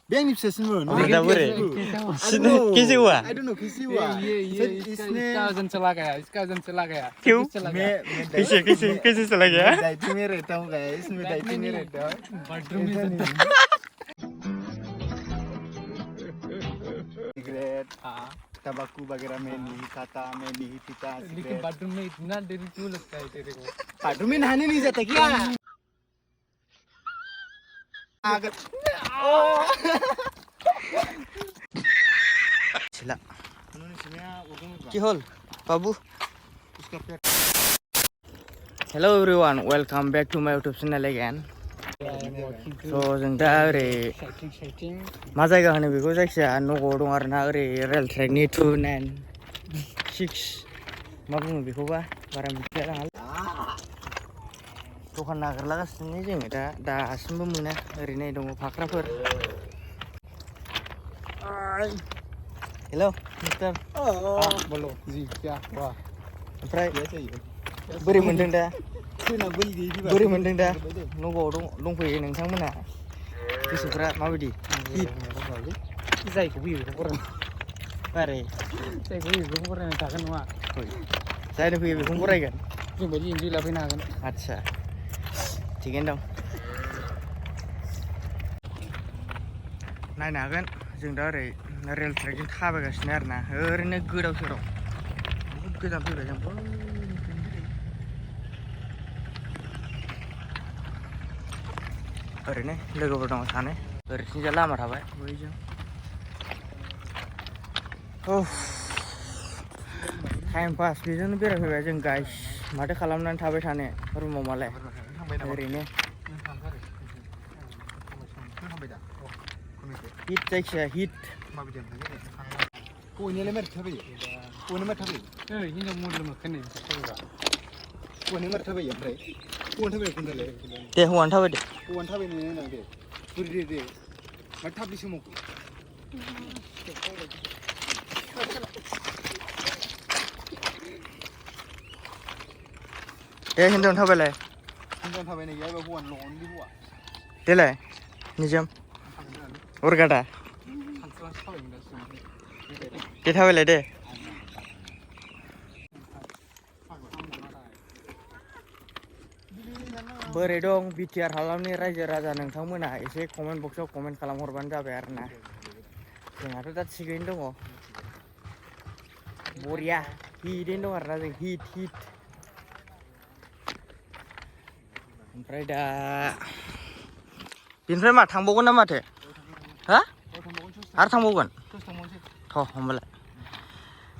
Bang ni semua. Ada boleh. Kisi huआ? I don't know kisi हुआ. इसका चला गया क्यों? कैसे चला गया? डाइट में रहता हूँ गाइस. इसमें डाइट में रहता हूँ. बेडरूम में सिगरेट, तंबाकू वगैरह में नहीं खाता, मैं नहीं पीता. लेकिन बेडरूम में इतना देरी क्यों लगता है तेरे को? बेडरूम में नहाने नहीं जाता क्या? Sila. Ki hol, Babu. Hello everyone, welcome back to my YouTube channel again. So जों दा ओरै मा जायगा होनो बेखौ जायखिजाया नगाव दं आरोना ओरै रेल ट्रेकनि 296 मा बुङो बेखौबा बारा मिथिया आं दखान नागिरलागासिनो जोङो दासिमबो मोना ओरैनो दङ फाख्राफोर. Hello mister. बोलो जी क्या हुआ? ओमफ्राय बोरै मोनदों दा? बोरै मोनदों दा? नगाव दंफैयो नोंथांमोना गोसोफ्रा माबायदि? जायखौ फैयो बेखौ फरायनो. मारै? जायखौ फैयो बेखौ फरायनो थागोन नङा? जायनो फैयो बेखौनो फरायगोन. जोंबायदि इन्जय लाफैनो हागोन. आदसा थिगैनो दं. नायनो हागोन जों दा ओरै रेल ट्रेकजों थाबायगासिनो आरोना ओरैनो गोदाव सोराव बहुद गोजान फैबाय जों ओरैनो लोगोफोर दङ सानै ओरैथिंजा लामा थाबाय बैजों. टाइम पास बेजोंनो बेरायफैबाय जों गाइस. माथो खालामनानै थाबाय थानो रुमाव मालाय ओरैनो हिट जायखिया hit. Punya lemar tapi, punya lemar tapi. हिन्जाव मडल मोखांनि Punya lemar tapi ya, Bray. Punya tapi pun dah le. दे हौवानो थाबाय दे. Punya tapi ni nang de. Beri de. Mat tapi semua. दे हिन्जावनो थाबायलाय. Punya tapi ni ya, punya loan di buat. देलाय निजोम अरगादा दे थाबायलाय दे. बोरै दं BTR हालामनि रायजो राजा नोंथांमोना एसे कमेन्ट बक्सआव कमेन्ट खालामहरबानो जाबाय आरोना. जोंहाथ' दा थिगैनो दङ बरिया हिटैनो दं आरोना जों हिट. ओमफ्राय दा बेनिफ्राय मा थांबावगोन ना माथो? हा आरो थांबावगोन थ' होमबालाय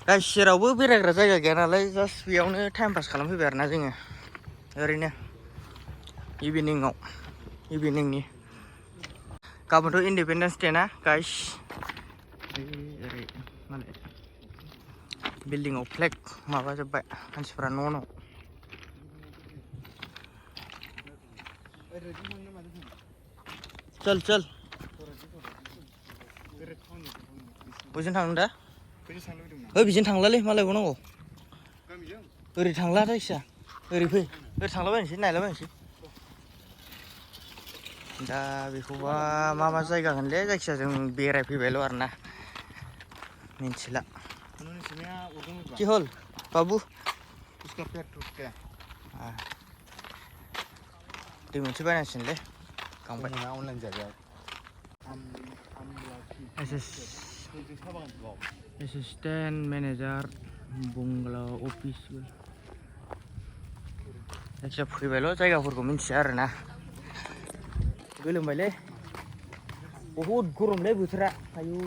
गाइस जेरावबो बेरायग्रा जायगा गैया नालाय जास्ट बेयावनो टाइम पास खालामफैबाय आरोना जोङो ओरैनो इभिनिंनि गाबोनथ' इन्डिपेन्डेन्स डे ना गाइस. ओरै मालाय बिल्डिंआव फ्लेग माबाजोब्बाय मानसिफ्रा न' चल बबेजों थांनो दा? बिजों थांलालै मालाय बावनांगौ. ओरै थांला जायखिया ओरै फै ओरै थांलाबायनोसै नायलाबायनोसै. दा बेखौबा मा जायगा होनलै जायखिया जों बेरायफैबायल' आरोना मिन्थिला. कि हल बाबु? दै मोनसे बायनांसिगोनलै गांबाय. Online jaga. Assistant manager Bangla office जायखिया फैबायल' जायगाफोरखौ मिन्थिया आरोना. गोलोमबायलै बहुद गरमलै बोथोरा. आयु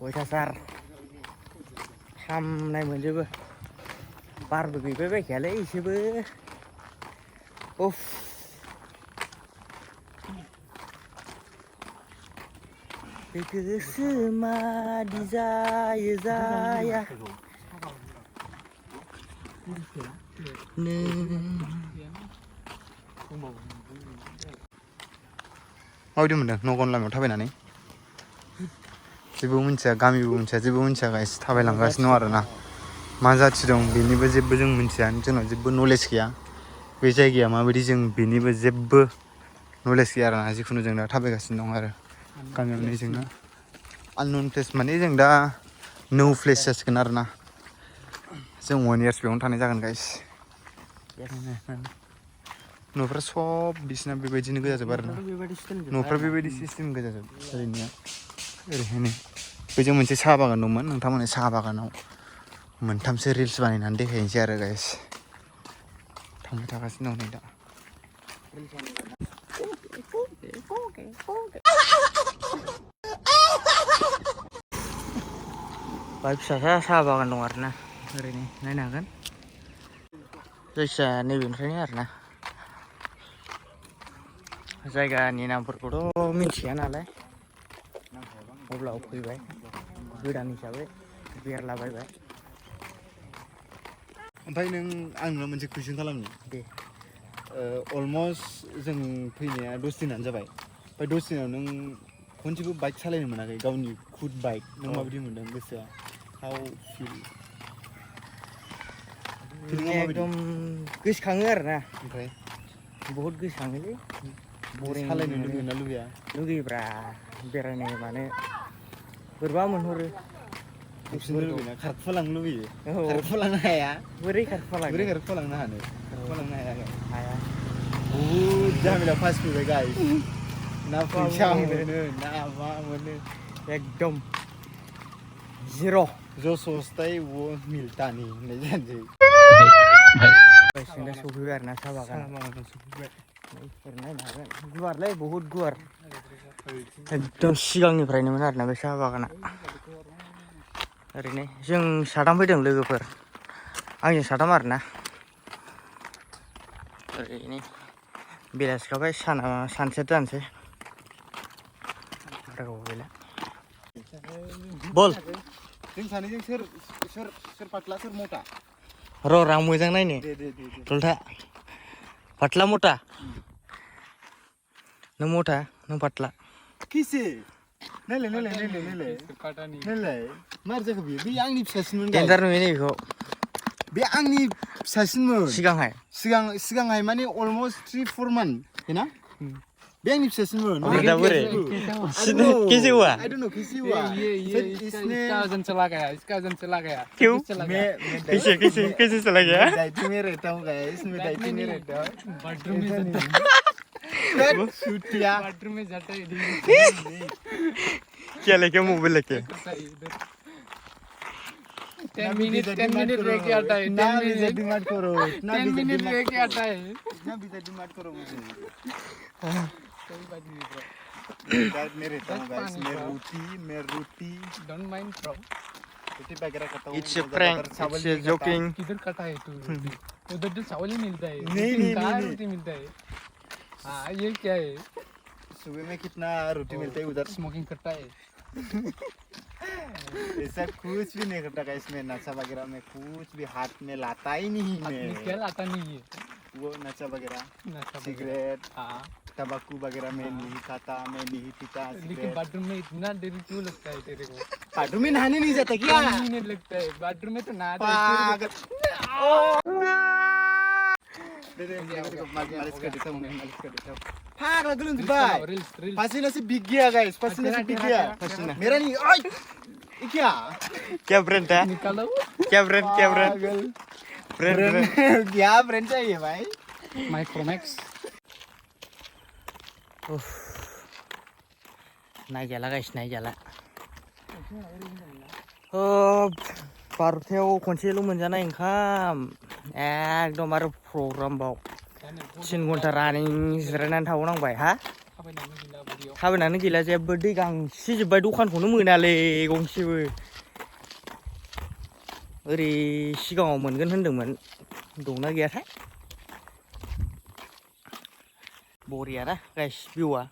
अयथासार खामनाय मोनजोबो. बारबो गैबाय बायखायालै एसेबो. उफ बे गोसोमादि जायो जाया माबायदि मोनदों नगाव लामायाव थाबायनानै? जेबो मिन्थिया गामिबो मिन्थिया जेबो मिन्थिया गाइस थाबायलांगासिनो दं आरोना. मा जाथि दं बेनिबो जेबो जों मिन्थिया. जोंनाव जेबो नलेज गैया बे जायगाया माबायदि जों बेनिबो जेबो नलेज गैया आरोना जिखुनु जों दा थाबायगासिनो दं आरो गामियावनो जोंना आननोन प्लेस माने जों दा नो प्लेस जासिगोन आरोना जों 1 इयार्स बेयावनो थानाय जागोन गाइस न'फ्रा सब बिसिना बेबायदिनो गोजाजोब आरोना न'फ्रा बेबायदि सिस्टेम गोजाजोब ओरैनो ओरैहायनो बैजों मोनसे साहा बागान दंमोन नोंथांमोननि साहा बागानाव मोनथामसो रिल्स बानायनानै देखायनोसै आरो गाइस थांबाय थागासिनो दं नै दा बाय फिसासा साहा बागान दं आरोना ओरैनो नायनो हागोन जायखिजाया नैबेनिफ्रायनो आरोना जायगानि नामफोरखौथ' मिथिया नालाय अब्लाबो फैबाय गोदान हिसाबै बेरलाबायबाय ओमफ्राय नों आं नोंनाव मोनसे कुइसन खालामनि दे अलमस्ट जों फैनाया 10 दिनानो जाबाय ओमफ्राय 10 दिनाव नों खनसेबो बाइक सालायनो मोनाखै गावनि खुद बाइक नों माबायदि मोनदों गोसोआ हाउ फिल एकदम गोसोखाङो आरोना ओमफ्राय बहुद गोसोखाङोलै सालायनो लुगैयो ना लुगैया लुगैब्रा बेरायनो मानो बोरैबा मोनहरो लुगैना खारखुमालांनो लुगैयो खारखुमालांनो हाया बोरै खारखुमालांनो बोरै खारखुमालांनो हानो खारखुमालांनो हाया बहुद जामिला फास फैबाय गाइस ना फैसा मोनो ना मा मोनो एकदम जिर' जो सोचता है वो मिलता नहीं होननाय जानोसै जों दा सफैबाय आरोना साहा बागानाव सफैबाय नायनो हागोन गुवारलै बहुद गुवार एकदम सिगांनिफ्रायनोमोन आरोना बे साहा बागाना ओरैनो जों साथाम फैदों लोगोफोर आंजों साथाम आरोना ओरैनो बेलासिखाबाय सानसेट जानोसै बारा गोबाव गैला बल जों सानैजों सोर पातला सोर मटा र' आं मोजां नायनो जलथा पातला मटा नों मटा नों पातला किसे नायलाय मार जाखो बियो बे आंनि फिसासिनमोन देन्जार नुयो नै बेखौ बे आंनि फिसासिनमोन सिगांहाय माने अलमस्ट 3-4 मान्थ हैना बे आंनि फिसासिनमोन दा बोरै कैसे हुआ आई डोंट नो कैसे हुआ इसने काजन चला गया क्यों मैं कैसे चला गया डाइटिंग में रहता हूँ गाइस मैं डाइटिंग में रहता हूँ बेडरूम में छुट्टियाँ बेडरूम में जाता है क्या लेके मोबाइल लेके 10 मिनट रह के आता है 10 मिनट डिमांड करो 10 मिनट रह के आता है इतना भी डिमांड करो मुझे कोई बात नहीं ब्रो गाइस मैं रहता हूँ गाइस मैं रोटी डोंट माइंड ब्रो रोटी वगैरह खाता हूँ it's a prank it's a joking किधर कटा है तू उधर तो चावल ही मिलता है नहीं रोटी मिलता है हाँ ये क्या है सुबह में कितना रोटी मिलता है उधर स्मोकिंग करता है ऐसा कुछ भी नहीं करता गाइस मैं नशा वगैरह में कुछ भी हाथ में लाता ही नहीं मैं क्या लाता नहीं है वो नशा वगैरह सिगरेट तंबाकू वगैरह मैं नहीं खाता मैं नहीं पीता लेकिन बाथरूम में इतना देर क्यों लगता है तेरे को बाथरूम में नहाने नहीं जाता क्या 5 मिनट लगता है बाथरूम में तो नहाता है मालिश कर देता हूँ पागल गलुन भाई पसीना से भीग गया गाइस पसीना से भीग गया मेरा नहीं ओए क्या ब्रांड है निकालो क्या ब्रांड क्या ब्रांड चाहिए भाई माइक्रोमैक्स नाय जाला गाइस नाय जाला बार'थायाव खनसेल' मोनजानाय ओंखाम एकदम आरो प्रग्रामबाव 3 घन्टा रानिं जिरायनानै थाबावनांबाय हा थाबायनानै गैला जेबो दै गांसे जोब्बाय दखानखौनो मोनालै गंसेबो ओरै सिगाङाव मोनगोन होनदोंमोन दंना गैयाथाय बरिया ना गाइस भिउआ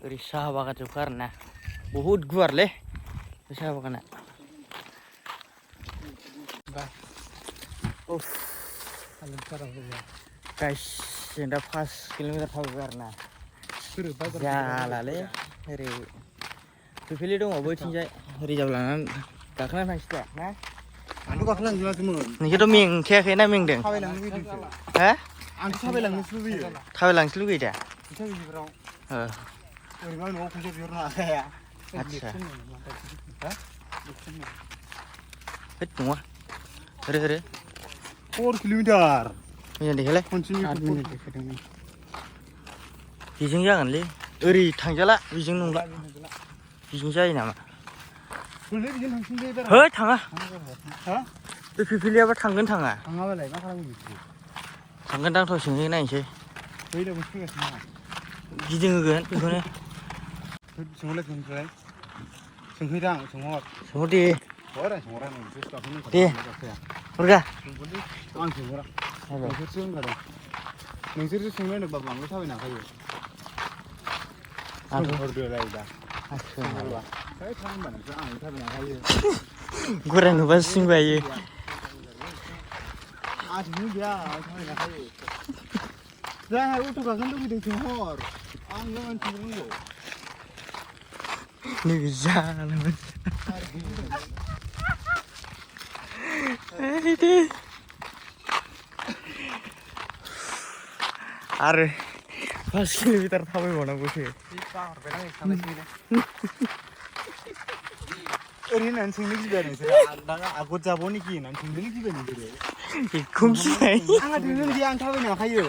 ओरै साहा बागान जोबखा आरोना बहुद गुवारलै बे साहा बागाना गाइस जों दा 5 किल'मिटार थाबायबाय आरोना जालालै ओरै फिलफिलि दङ बैथिंजाय रिजार्भ लानानै गाखोना थांसै दा ना आंथ' गाखोलांजोबाखैमोन नोंसोरथ' मेंखायाखै ना मेंदों थाबायलांनो लुबैदोंसो हा आं थाबायलांनोसो लुबैयो थाबायलांनोसो लुगैयो दा फैसा गैयिफ्राव ओ ओरैनो न'आव फैसा बिहरनो हाखाया आदसा हा होद नङा ओरै 4 किल'मिटार मोजां देखायलाय कन्टिनिउ 8 मिनिट देखायदों नै बेजों जागोनलै ओरै थांजाला बेजों नंला बेजों जायो नामा गोरलै बिजों थांसिनलै बारा है थाङा हा बे फिफिलियाबा थांगोन थाङा थाङाबालाय मा खालामगोन बिसोरो थांगोनदां थ' सोंहै नायनोसै बैलाबो फैगासिनो दङ गिदिंहोगोन बेखौनो सोंहरलाय सोंहरलाय सोंहैदां सोंहर दे हर आं सोंहरा नोंसोर गाखोनो दे हरगा आं सोंहरा नोंसोरसो होनखादों नोंसोरसो सोंनो होनोबा बांद्राय थाबायनो हाखायो सोंहरदोलाय दा सोंहरबा है थां होनबा नोंसोर आं थाबायनो हाखायो गराय नुबा सिं बायो आथिंबो गैया आं थाबायनो हाखायो जायहा अट' गाखोनो लुबैदों सोंहर आं नों सोंहरनांगौ नैबे जालामोन आरो 5 किल'मिटार थाबायबावनांगौसो ओरै होननानै सोंनो गिबाय नोंसोरो आगत जाबाव नेखि होननानै सोंनो गिबाय नोंसोरो बेखौ गिबाय आंहा दोननो गैया आं थाबायनो हाखायो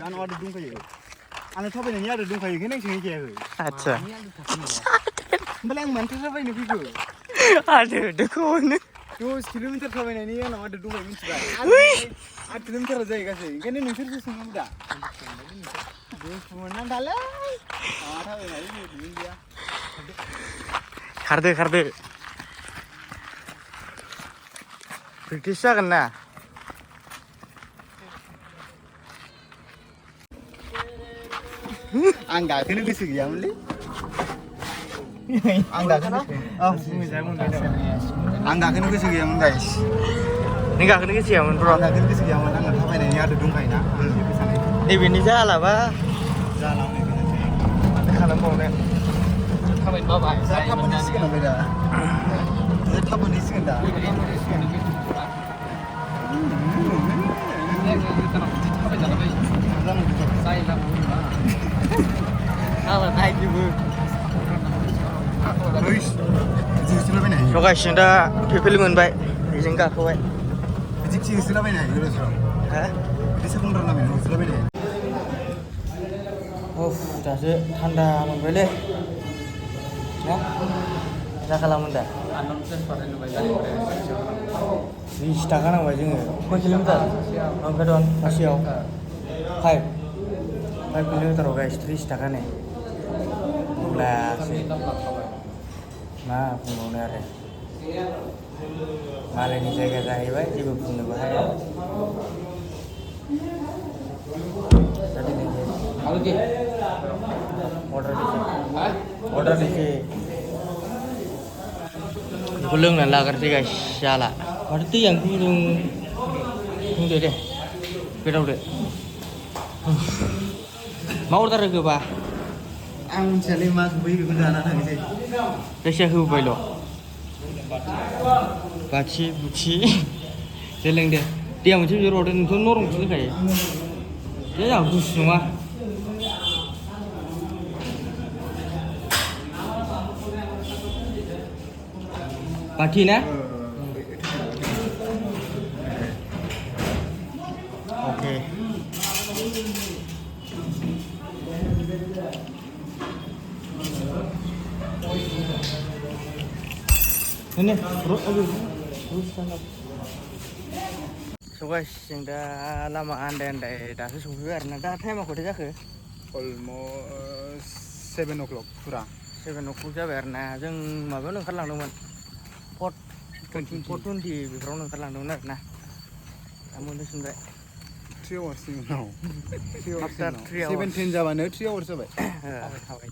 आंनाव आदब दंखायो आंना थाबायनायनि आदब दंखायो ओंखायनो आं सोंहैखायाखै आदसा होमबालाय आं मानोथो थाबायनो फैखो आदोखौ होनो 10 किल'मिटार थाबायनायनि आंनाव आदब दंखायो मिथिबाय 8 किल'मिटार जायो गासै ओंखायनो नोंसोरसो सोंनांगौ दा दुखु मोननानै दालै माबा थाबायनाय दिहुन गैया खारदो प्रेक्टिस जागोन ना आं गाखोनो गोसो गैयामोनलै आं गाखोनो गोसो गैयामोन गाइस नों गाखोनो गोसो गैयामोन ब्र' आं गाखोनो गोसो गैयामोन आंना थाबायनायनि आदब दंखायोना नैबेनि जालाबा जालांनाय माथो खालामबावनो थाबायनो बाबाय थाब मोनहैसिगोन ओमफ्राय दा थाब मोनहैसिगोन दा लगायसिनो दा फिफिलि मोनबाय बेजों गाखोबाय बिदि खि होसोलाबायनो हायो गोदाव हा बिदि साखुन्द्रा लामायाव होसोलाबायनो हायो उफ दासो थान्दा मोनबायलै ना जाखालामोन दा 30 थाखा नांबाय जोङो खय किल'मिटार ओंखायथ' सासेयाव 5 किल'मिटाराव गाइस 30 थाखा नै अब्लासो मा बुंबावनो आरो मालायनि जायगा जाहैबाय जेबो बुंनोबो हाया अर्डार दीजिए बेखौ लोंनानै लाग्रोसै गाइस जाला माथो दैया गुदुं बुंदो दे गोदावदो मा अर्डार होखोबा आं मिथियालै मा बै बेखौ जाना थांसै जायखिया होबायल' बाथि बुथि दे लोंदो दैया मोनसे बिहरबावदो नोंथ' नरमखौसो लोंखायो दे आं गुसु नङा बाथि ना oke ini bro so guys जों दा लामा आन्दाय दासो सफैबाय आरोना दा टाइमा खयथा जाखो अलमस्ट 7 o'clock फुरा 7 o'clock जाबाय आरोना जों माबायावनो ओंखारलांदोंमोन 4:20 बेफोरावनो ओंखारलांदोंमोन आरोना दा मोनहैफिनबाय 3 hours नि उनाव 3 hours 7:10 जाबानो 3 hours जाबाय थाबाय